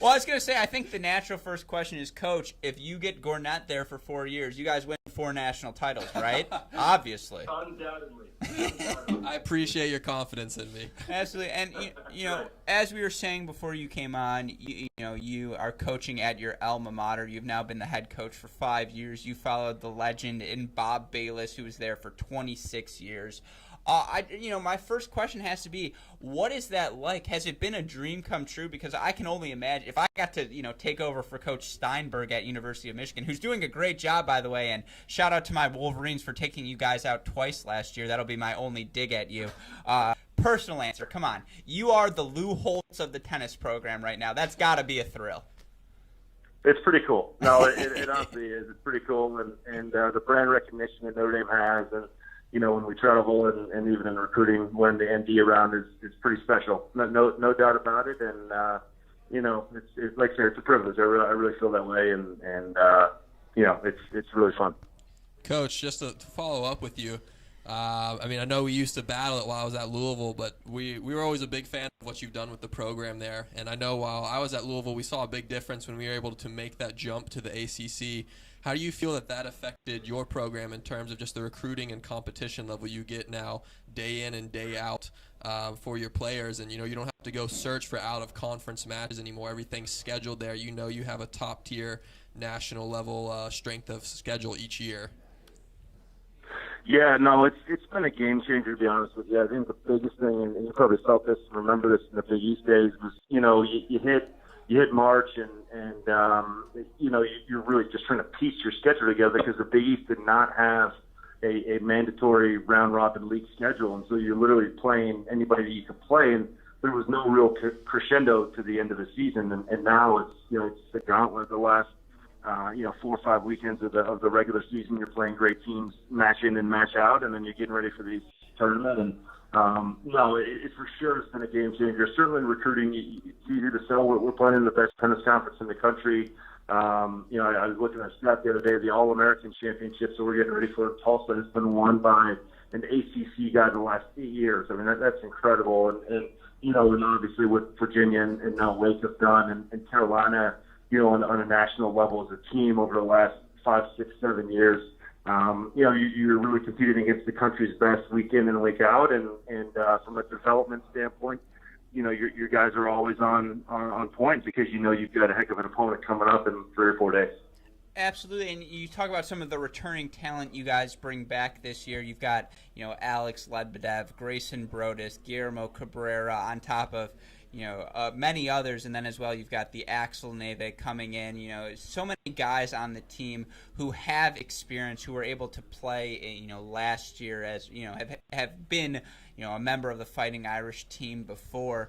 Well, I was going to say, I think the natural first question is, Coach, if you get Gornett there for 4 years, you guys win 4 national titles, right? Obviously. Undoubtedly. I appreciate your confidence in me. Absolutely. And, as we were saying before you came on, you are coaching at your alma mater. You've now been the head coach for 5 years. You followed the legend in Bob Bayless, who was there for 26 years. My first question has to be, what is that like? Has it been a dream come true? Because I can only imagine if I got to, take over for Coach Steinberg at University of Michigan, who's doing a great job, by the way. And shout out to my Wolverines for taking you guys out twice last year. That'll be my only dig at you. Personal answer. Come on. You are the Lou Holtz of the tennis program right now. That's got to be a thrill. It's pretty cool. No, it honestly is. It's pretty cool. And the brand recognition that Notre Dame has, and when we travel and even in recruiting, when the ND around is pretty special. No doubt about it. And, it's like I said, it's a privilege. I really feel that way. And it's really fun. Coach, just to follow up with you, I know we used to battle it while I was at Louisville, but we were always a big fan of what you've done with the program there. And I know while I was at Louisville, we saw a big difference when we were able to make that jump to the ACC. How do you feel that affected your program in terms of just the recruiting and competition level you get now day in and day out for your players? And, you don't have to go search for out-of-conference matches anymore. Everything's scheduled there. You have a top-tier national level strength of schedule each year. Yeah, no, it's been a game changer, to be honest with you. I think the biggest thing, and you probably felt this and remember this in the Big East days, was, you hit March and you're really just trying to piece your schedule together because the Big East did not have a mandatory round-robin league schedule. And so you're literally playing anybody that you could play, and there was no real crescendo to the end of the season. And now it's the gauntlet, the last 4 or 5 weekends of the regular season. You're playing great teams, match in and match out, and then you're getting ready for the tournament. And it for sure has been a game changer. Certainly recruiting, it's easy to sell. We're playing in the best tennis conference in the country. I was looking at a stat the other day, the All-American Championship, so we're getting ready for Tulsa. Has been won by an ACC guy in the last 8 years. I mean, that's incredible. And obviously what Virginia and now Wake have done, and Carolina, on a national level as a team over the last 5, 6, 7 years. You're really competing against the country's best week in and week out, and from a development standpoint, your guys are always on point because you've got a heck of an opponent coming up in 3 or 4 days. Absolutely, and you talk about some of the returning talent you guys bring back this year. You've got Alex Ledbedev, Grayson Brodus, Guillermo Cabrera, on top of many others, and then as well you've got the Axel Neve coming in. So many guys on the team who have experience, who were able to play last year, as have been a member of the Fighting Irish team before.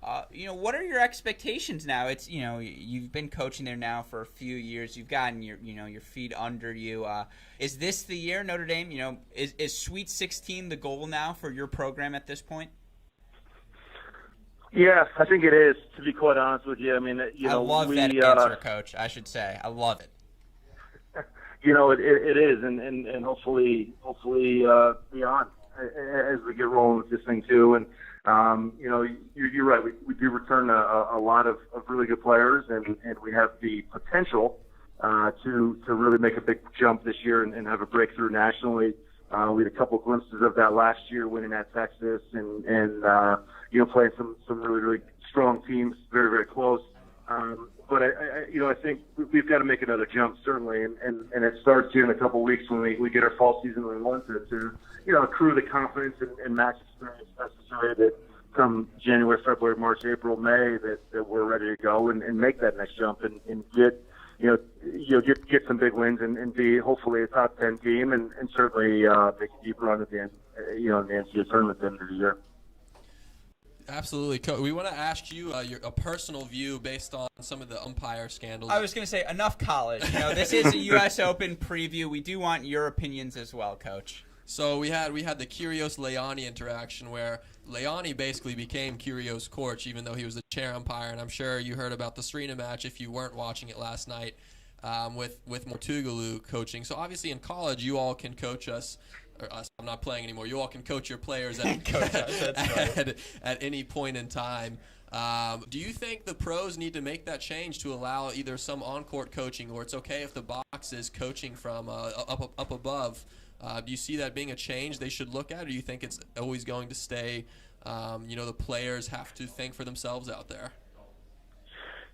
What are your expectations now? It's you've been coaching there now for a few years. You've gotten your feet under you. Is this the year, Notre Dame? Is Sweet 16 the goal now for your program at this point? Yeah, I think it is, to be quite honest with you. I mean, I love that answer, Coach. I should say, I love it. It is, and hopefully beyond as we get rolling with this thing too. And you're right. We do return a lot of really good players, and we have the potential to really make a big jump this year and have a breakthrough nationally. We had a couple glimpses of that last year, winning at Texas, and playing some really, really strong teams, very, very close. But I think we've got to make another jump, certainly, and it starts here in a couple of weeks when we get our fall season we want to accrue the confidence and match experience necessary that come January, February, March, April, May that we're ready to go and make that next jump and get get some big wins and be hopefully a top 10 team and certainly make a deep run at the end, in the NCAA tournament at the end of the year. Absolutely. We want to ask you a personal view based on some of the umpire scandals. I was going to say, enough college. This is a U.S. Open preview. We do want your opinions as well, Coach. So we had the Kyrgios-Leoni interaction where Leoni basically became Kyrgios' coach, even though he was the chair umpire. And I'm sure you heard about the Serena match if you weren't watching it last night with Mortugalu coaching. So obviously in college, you all can coach us. I'm not playing anymore. You all can coach your players at any point in time. Do you think the pros need to make that change to allow either some on-court coaching, or it's okay if the box is coaching from up above? Do you see that being a change they should look at, or do you think it's always going to stay, the players have to think for themselves out there?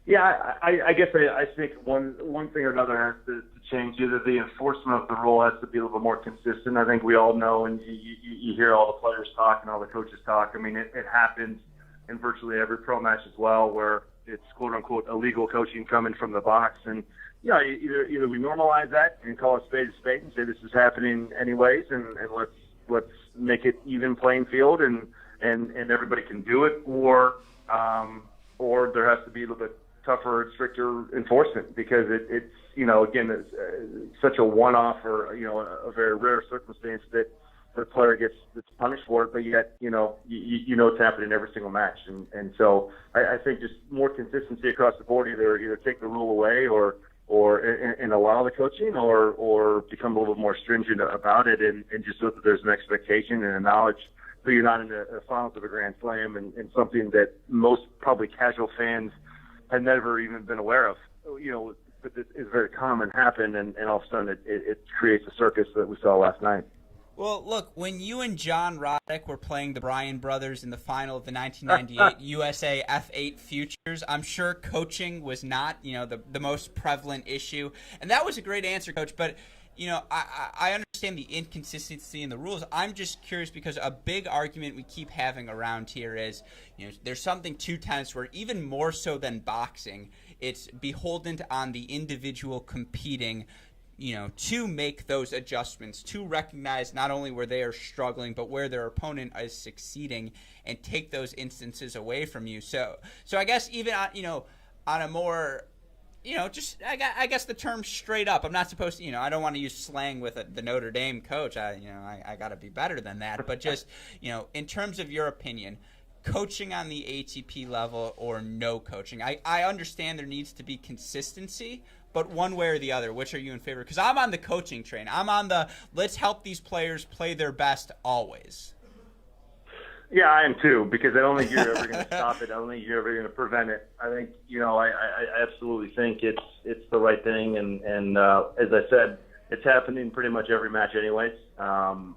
Yeah, I guess I think one thing or another has to change. Either the enforcement of the rule has to be a little bit more consistent. I think we all know, and you hear all the players talk and all the coaches talk. I mean, it happens in virtually every pro match as well, where it's quote unquote illegal coaching coming from the box. And either we normalize that and call a spade and say this is happening anyways, and let's make it even playing field and everybody can do it, or there has to be a little bit tougher and stricter enforcement, because it's again, it's such a one-off or a very rare circumstance that the player gets punished for it, but yet it's happening every single match, and so I think just more consistency across the board. Either take the rule away or allow the coaching, or become a little bit more stringent about it, and just so that there's an expectation and a knowledge, so you're not in the finals of a Grand Slam and something that most probably casual fans had never even been aware of. But it's very common happen, and all of a sudden it creates a circus that we saw last night. Well, look, when you and John Roddick were playing the Bryan brothers in the final of the 1998 USA F8 Futures, I'm sure coaching was not, the most prevalent issue. And that was a great answer, Coach. But, I understand the inconsistency in the rules. I'm just curious, because a big argument we keep having around here is, there's something to tennis where, even more so than boxing, it's beholden on the individual competing, to make those adjustments, to recognize not only where they are struggling, but where their opponent is succeeding, and take those instances away from you. So I guess even, on a more, I guess the term straight up, I'm not supposed to, I don't want to use slang with the Notre Dame coach. I got to be better than that. But just, in terms of your opinion, coaching on the ATP level or no coaching, I understand there needs to be consistency, but one way or the other, which are you in favor? Because I'm on the coaching train. I'm on the let's help these players play their best always. Yeah, I am too, because I don't think you're ever going to stop it. I don't think you're ever going to prevent it. I think, I absolutely think it's the right thing. And as I said, it's happening pretty much every match anyways.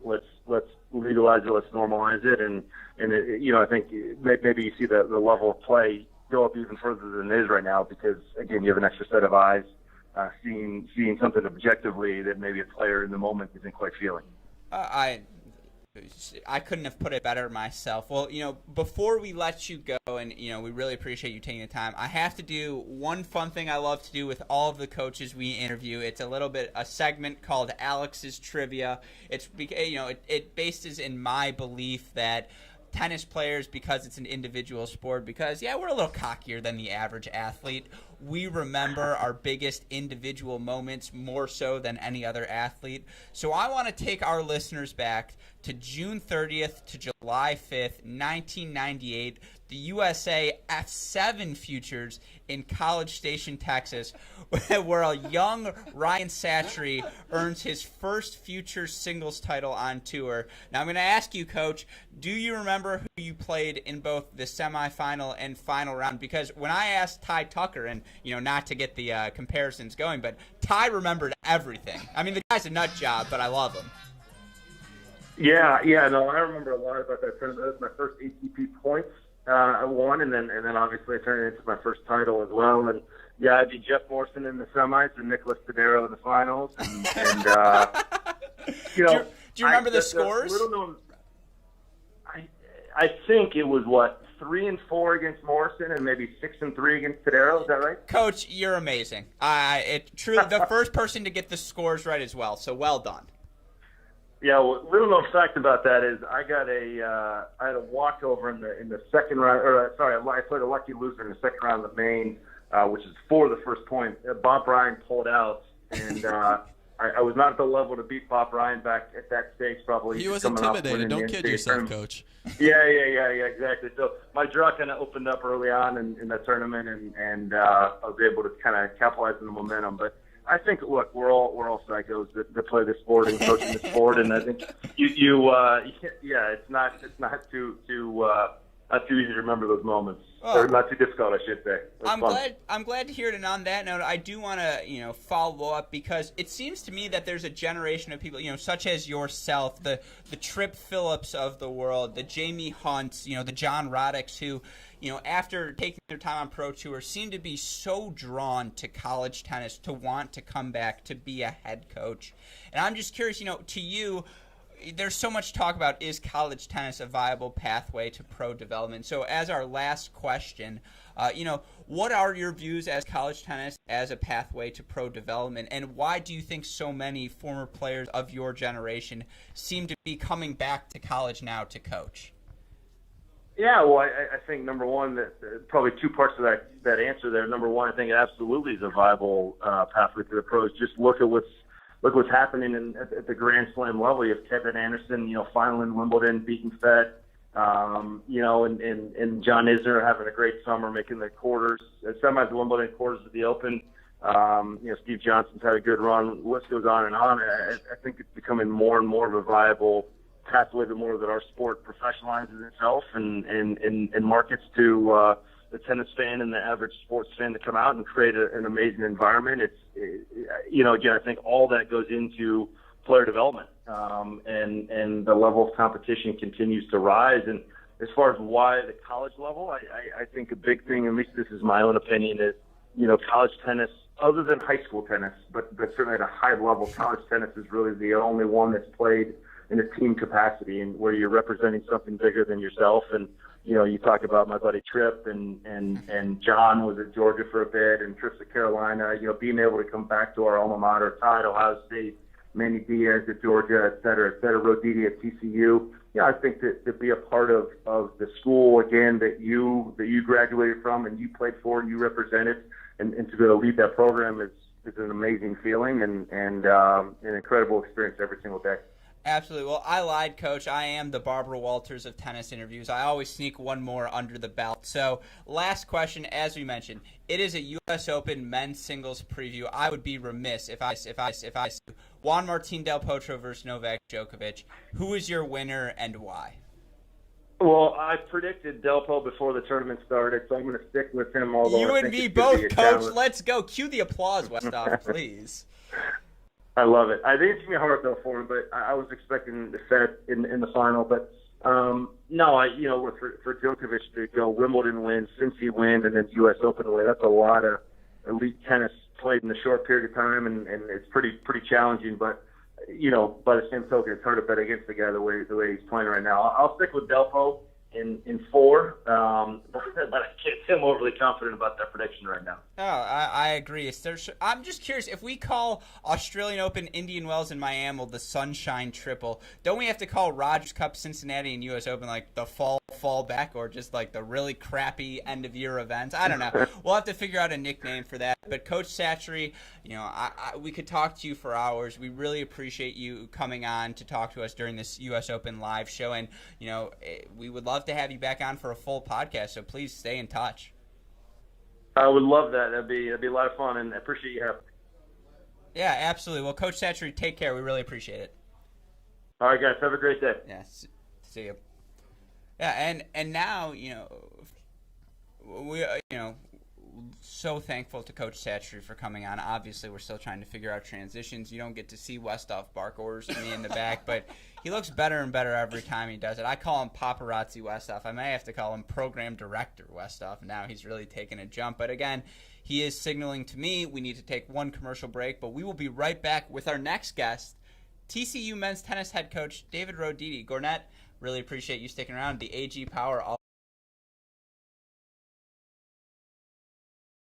Let's legalize it. Let's normalize it. And I think maybe you see the level of play go up even further than it is right now, because, again, you have an extra set of eyes seeing something objectively that maybe a player in the moment isn't quite feeling. I couldn't have put it better myself. Well, before we let you go, and, we really appreciate you taking the time, I have to do one fun thing I love to do with all of the coaches we interview. It's a segment called Alex's Trivia. It's, it bases in my belief that tennis players, because it's an individual sport, because, we're a little cockier than the average athlete. We remember our biggest individual moments more so than any other athlete. So I want to take our listeners back to June 30th to July 5th, 1998, the USA F7 Futures in College Station, Texas, where a young Ryan Sachire earns his first Futures singles title on tour. Now I'm going to ask you, Coach, do you remember who you played in both the semifinal and final round? Because when I asked Ty Tucker, and not to get the comparisons going, but Ty remembered everything. I mean, the guy's a nut job, but I love him. Yeah, no, I remember a lot about that tournament. That was my first ATP points I won, and then obviously I turned it into my first title as well. And I beat Jeff Morrison in the semis and Nicholas Tadero in the finals. And do you remember the scores? I think it was 3-4 against Morrison and maybe 6-3 against Tadero. Is that right? Coach, you're amazing. Truly the first person to get the scores right as well. So well done. Yeah, well, little known fact about that is I had a walkover in the second round. I played a lucky loser in the second round of the main, which is for the first point. Bob Bryan pulled out, and I was not at the level to beat Bob Bryan back at that stage. Probably he was intimidated. Don't kid yourself, Coach. Yeah, exactly. So my draw kind of opened up early on in that tournament, and I was able to kind of capitalize on the momentum, but. I think, look, we're all psychos that play the sport and coach in the sport, and I think it's not too not too easy to remember those moments. Oh. Or not too difficult, I should say. I'm glad to hear it. And on that note, I do want to follow up, because it seems to me that there's a generation of people, such as yourself, the Tripp Phillips of the world, the Jamie Hunts, the John Roddicks, who after taking their time on pro tour, seem to be so drawn to college tennis, to want to come back to be a head coach. And I'm just curious, to you, there's so much talk about, is college tennis a viable pathway to pro development? So as our last question, what are your views as college tennis as a pathway to pro development, and why do you think so many former players of your generation seem to be coming back to college now to coach? Yeah, well, I think, number one, that probably two parts of that answer there. Number one, I think it absolutely is a viable pathway to the pros. Just look at what's happening at the Grand Slam level. You have Kevin Anderson, finally in Wimbledon, beating Fed, and John Isner having a great summer, making the quarters, semis of Wimbledon, quarters of the Open. Steve Johnson's had a good run. The list goes on and on. I think it's becoming more and more of a viable pathway the more that our sport professionalizes itself and markets to the tennis fan and the average sports fan to come out and create an amazing environment. Again, I think all that goes into player development, and the level of competition continues to rise. And as far as why the college level, I think a big thing, at least this is my own opinion, is, college tennis, other than high school tennis, but certainly at a high level, college tennis is really the only one that's played in a team capacity, and where you're representing something bigger than yourself. And you talk about my buddy Tripp, and John was at Georgia for a bit, and Tripp's at Carolina. Being able to come back to our alma mater, Tide, Ohio State, Manny Diaz at Georgia, et cetera, Roditi at TCU. I think that to be a part of the school again that you graduated from and you played for and you represented, and to be able to lead that program is an amazing feeling and an incredible experience every single day. Absolutely. Well, I lied, Coach. I am the Barbara Walters of tennis interviews. I always sneak one more under the belt. So, last question, as we mentioned, it is a U.S. Open men's singles preview. I would be remiss if I Juan Martín Del Potro versus Novak Djokovic. Who is your winner and why? Well, I predicted Delpo before the tournament started, so I'm going to stick with him. Although you and me both, Coach. Let's go. Cue the applause, Westhoff, please. I love it. I think it's going to be hard, though, for him, but I was expecting the set in the final. But, for Djokovic to go Wimbledon win, Cincy win, and then U.S. Open win, that's a lot of elite tennis played in a short period of time, and it's pretty challenging. But, by the same token, it's hard to bet against the guy the way he's playing right now. I'll stick with Delpo in 4, but I can't say I'm overly confident about that prediction right now. Oh, I agree. I'm just curious, if we call Australian Open, Indian Wells, and Miami the Sunshine Triple, don't we have to call Rogers Cup, Cincinnati, and U.S. Open like the fall back, or just like the really crappy end-of-year events? I don't know. We'll have to figure out a nickname for that. But Coach Sachire, we could talk to you for hours. We really appreciate you coming on to talk to us during this U.S. Open live show, and we would love to have you back on for a full podcast, so please stay in touch. I would love that. That'd be a lot of fun, and I appreciate you having me. Yeah, absolutely. Well, Coach Sachire, take care. We really appreciate it. All right, guys. Have a great day. Yeah, see you. Yeah, and now, we so thankful to Coach Sachire for coming on. Obviously, we're still trying to figure out transitions. You don't get to see Westhoff bark orders to me in the back, but he looks better and better every time he does it. I call him Paparazzi Westhoff. I may have to call him Program Director Westhoff. Now he's really taken a jump. But again, he is signaling to me we need to take one commercial break, but we will be right back with our next guest, TCU men's tennis head coach David Roditi. Gornett, really appreciate you sticking around. The AG Power